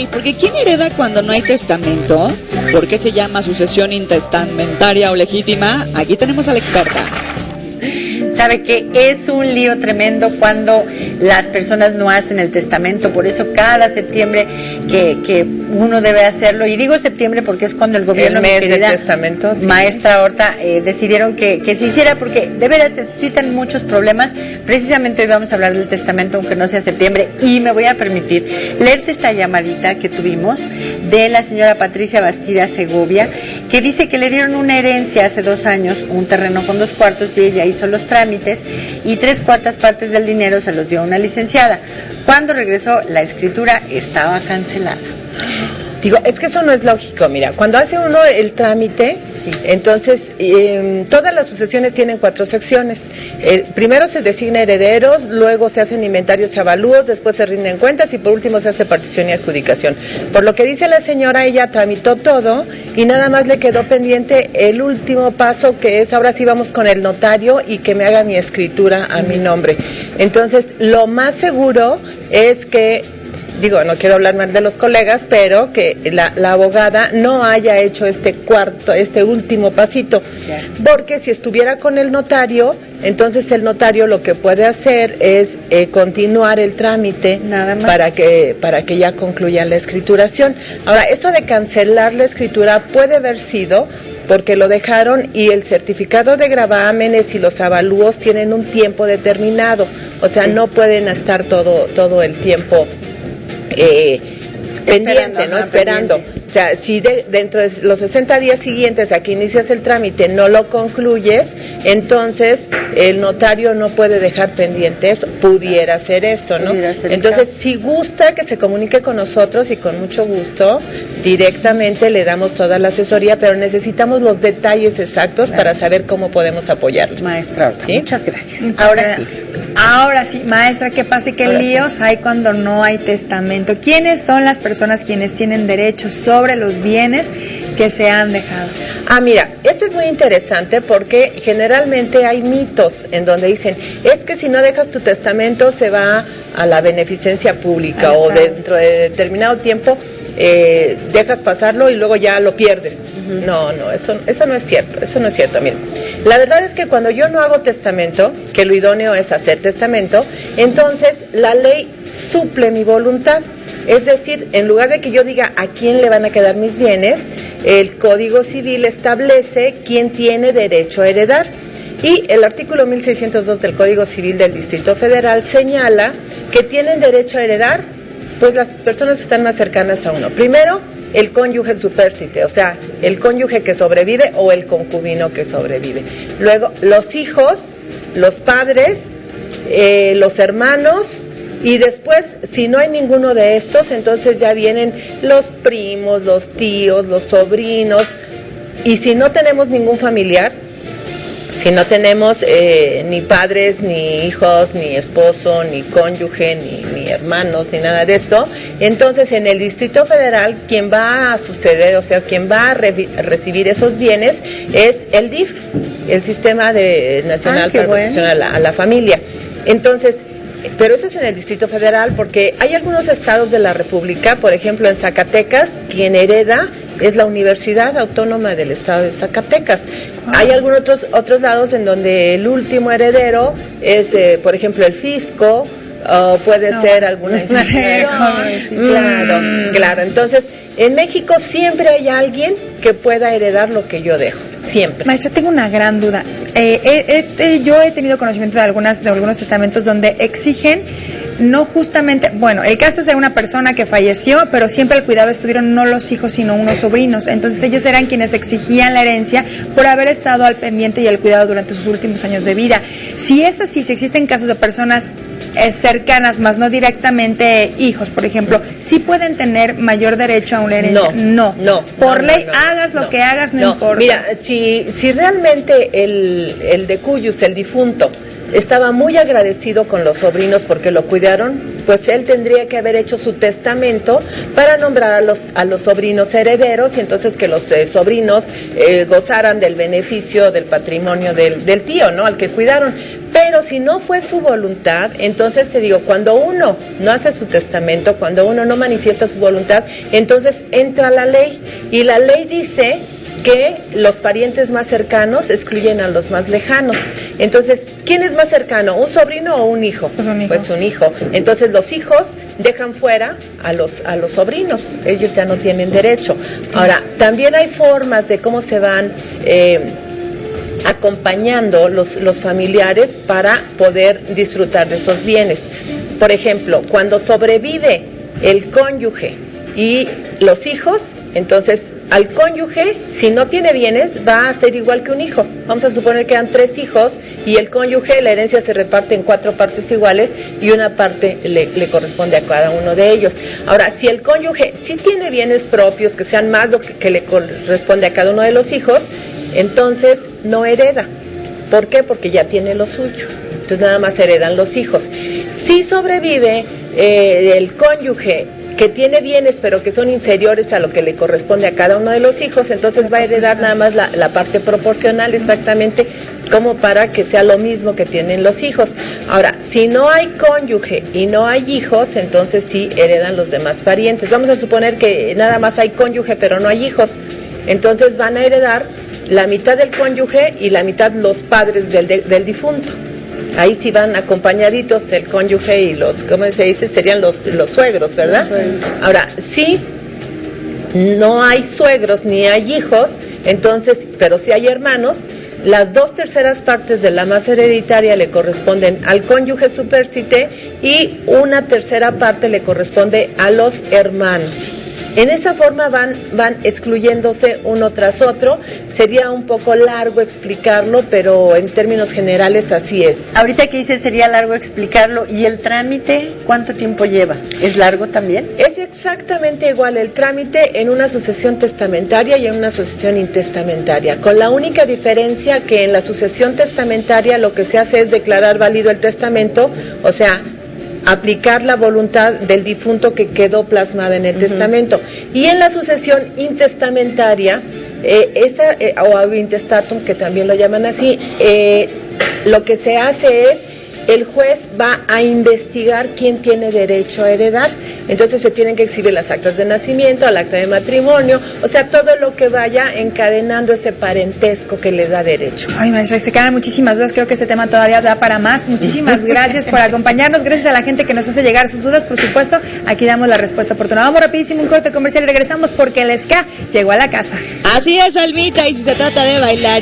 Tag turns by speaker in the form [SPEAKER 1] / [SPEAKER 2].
[SPEAKER 1] porque ¿quién hereda cuando no hay testamento? ¿Por qué se llama sucesión intestamentaria o legítima? Aquí tenemos a la experta.
[SPEAKER 2] Sabe que es un lío tremendo cuando las personas no hacen el testamento, por eso cada septiembre que uno debe hacerlo, y digo septiembre porque es cuando el gobierno,
[SPEAKER 3] el mes del testamento, sí.
[SPEAKER 2] Maestra Horta, decidieron que se hiciera, porque de veras se suscitan muchos problemas. Precisamente hoy vamos a hablar del testamento, aunque no sea septiembre, y me voy a permitir leerte esta llamadita que tuvimos de la señora Patricia Bastida Segovia, que dice que le dieron una herencia hace 2 años, un terreno con 2 cuartos, y ella hizo los trámites y 3/4 partes del dinero se los dio a una licenciada. Cuando regresó, la escritura estaba cancelada.
[SPEAKER 3] Digo, es que eso no es lógico. Mira, cuando hace uno el trámite, sí, entonces todas las sucesiones tienen 4 secciones. Primero se designa herederos, luego se hacen inventarios y avalúos, después se rinden cuentas y por último se hace partición y adjudicación. Por lo que dice la señora, ella tramitó todo y nada más le quedó pendiente el último paso, que es ahora sí vamos con el notario y que me haga mi escritura a mi nombre. Entonces, lo más seguro es que, digo, no quiero hablar mal de los colegas, pero que la abogada no haya hecho este último pasito, porque si estuviera con el notario, entonces el notario lo que puede hacer es continuar el trámite para que ya concluya la escrituración. Ahora, esto de cancelar la escritura puede haber sido porque lo dejaron y el certificado de gravámenes y los avalúos tienen un tiempo determinado, o sea, sí, no pueden estar todo el tiempo pendiente, ¿no? Esperando. Pendiente. O sea, si dentro de los 60 días siguientes a que inicias el trámite no lo concluyes, entonces el notario no puede dejar pendiente eso. Pudiera ser esto, ¿no? Entonces, si gusta que se comunique con nosotros y con mucho gusto, directamente le damos toda la asesoría, pero necesitamos los detalles exactos para saber cómo podemos apoyarlo.
[SPEAKER 2] Maestra, ¿sí? Muchas gracias.
[SPEAKER 4] Ahora sí, maestra, ¿qué pasa? ¿Qué líos hay cuando no hay testamento? ¿Quiénes son las personas quienes tienen derechos sobre los bienes que se han dejado?
[SPEAKER 3] Mira, esto es muy interesante porque generalmente hay mitos en donde dicen, es que si no dejas tu testamento se va a la beneficencia pública o dentro de determinado tiempo dejas pasarlo y luego ya lo pierdes. No, eso no es cierto, Mira, la verdad es que cuando yo no hago testamento, que lo idóneo es hacer testamento, entonces la ley suple mi voluntad. Es decir, en lugar de que yo diga a quién le van a quedar mis bienes, el Código Civil establece quién tiene derecho a heredar. Y el artículo 1602 del Código Civil del Distrito Federal señala que tienen derecho a heredar pues las personas que están más cercanas a uno. Primero, el cónyuge supérstite, o sea, el cónyuge que sobrevive o el concubino que sobrevive. Luego, los hijos, los padres, los hermanos, y después, si no hay ninguno de estos, entonces ya vienen los primos, los tíos, los sobrinos, y si no tenemos ningún familiar, si no tenemos ni padres, ni hijos, ni esposo, ni cónyuge, ni hermanos, ni nada de esto, entonces en el Distrito Federal quien va a suceder, o sea, quien va a recibir esos bienes es el DIF, el Sistema Nacional para Protección a la Familia. Entonces, pero eso es en el Distrito Federal, porque hay algunos estados de la República, por ejemplo en Zacatecas, quien hereda es la Universidad Autónoma del Estado de Zacatecas. Hay algunos otros lados en donde el último heredero es, por ejemplo, el fisco, puede ser alguna institución. Claro. Entonces, en México siempre hay alguien que pueda heredar lo que yo dejo. Siempre.
[SPEAKER 4] Maestra, tengo una gran duda. Yo he tenido conocimiento de algunos testamentos donde exigen no justamente, bueno, el caso es de una persona que falleció, pero siempre al cuidado estuvieron no los hijos, sino unos sobrinos. Entonces ellos eran quienes exigían la herencia por haber estado al pendiente y al cuidado durante sus últimos años de vida. Si es así, si existen casos de personas cercanas, más no directamente hijos, por ejemplo, ¿sí pueden tener mayor derecho a una herencia? No. Por ley, hagas lo que hagas, no importa.
[SPEAKER 3] Mira, si realmente el de cuyus, el difunto, estaba muy agradecido con los sobrinos porque lo cuidaron, pues él tendría que haber hecho su testamento para nombrar a los sobrinos herederos y entonces que los sobrinos gozaran del beneficio del patrimonio del tío, ¿no?, al que cuidaron. Pero si no fue su voluntad, entonces te digo, cuando uno no hace su testamento, cuando uno no manifiesta su voluntad, entonces entra la ley, y la ley dice que los parientes más cercanos excluyen a los más lejanos. Entonces, ¿quién es más cercano? ¿Un sobrino o un hijo?
[SPEAKER 4] Pues un hijo.
[SPEAKER 3] Pues un hijo. Entonces los hijos dejan fuera a los sobrinos, ellos ya no tienen derecho. Ahora, también hay formas de cómo se van acompañando los familiares para poder disfrutar de esos bienes. Por ejemplo, cuando sobrevive el cónyuge y los hijos, entonces al cónyuge, si no tiene bienes, va a ser igual que un hijo. Vamos a suponer que eran 3 hijos y el cónyuge, la herencia se reparte en 4 partes iguales y una parte le corresponde a cada uno de ellos. Ahora, si el cónyuge sí tiene bienes propios, que sean más lo que le corresponde a cada uno de los hijos, entonces no hereda. ¿Por qué? Porque ya tiene lo suyo. Entonces nada más heredan los hijos. Si sobrevive el cónyuge que tiene bienes pero que son inferiores a lo que le corresponde a cada uno de los hijos, entonces va a heredar nada más la parte proporcional, exactamente como para que sea lo mismo que tienen los hijos. Ahora, si no hay cónyuge y no hay hijos, entonces sí heredan los demás parientes. Vamos a suponer que nada más hay cónyuge pero no hay hijos, entonces van a heredar la mitad del cónyuge y la mitad los padres del difunto. Ahí sí van acompañaditos el cónyuge y los, ¿cómo se dice? Serían los suegros, ¿verdad? Ahora, si no hay suegros ni hay hijos, entonces, pero si hay hermanos, las 2/3 partes de la masa hereditaria le corresponden al cónyuge supérstite y 1/3 parte le corresponde a los hermanos. En esa forma van excluyéndose uno tras otro. Sería un poco largo explicarlo, pero en términos generales así es.
[SPEAKER 2] Ahorita que dices sería largo explicarlo, ¿y el trámite cuánto tiempo lleva? ¿Es largo también?
[SPEAKER 3] Es exactamente igual el trámite en una sucesión testamentaria y en una sucesión intestamentaria, con la única diferencia que en la sucesión testamentaria lo que se hace es declarar válido el testamento, o sea, aplicar la voluntad del difunto que quedó plasmada en el testamento. Y en la sucesión intestamentaria, o intestatum, que también lo llaman así, lo que se hace es, el juez va a investigar quién tiene derecho a heredar. Entonces se tienen que exhibir las actas de nacimiento, el acta de matrimonio, o sea, todo lo que vaya encadenando ese parentesco que le da derecho.
[SPEAKER 4] Ay, maestra, se quedan muchísimas dudas, creo que este tema todavía da para más. Muchísimas gracias por acompañarnos, gracias a la gente que nos hace llegar sus dudas, por supuesto, aquí damos la respuesta oportuna. Vamos rapidísimo, un corte comercial y regresamos porque el ska llegó a la casa.
[SPEAKER 1] Así es, Almita, y si se trata de bailar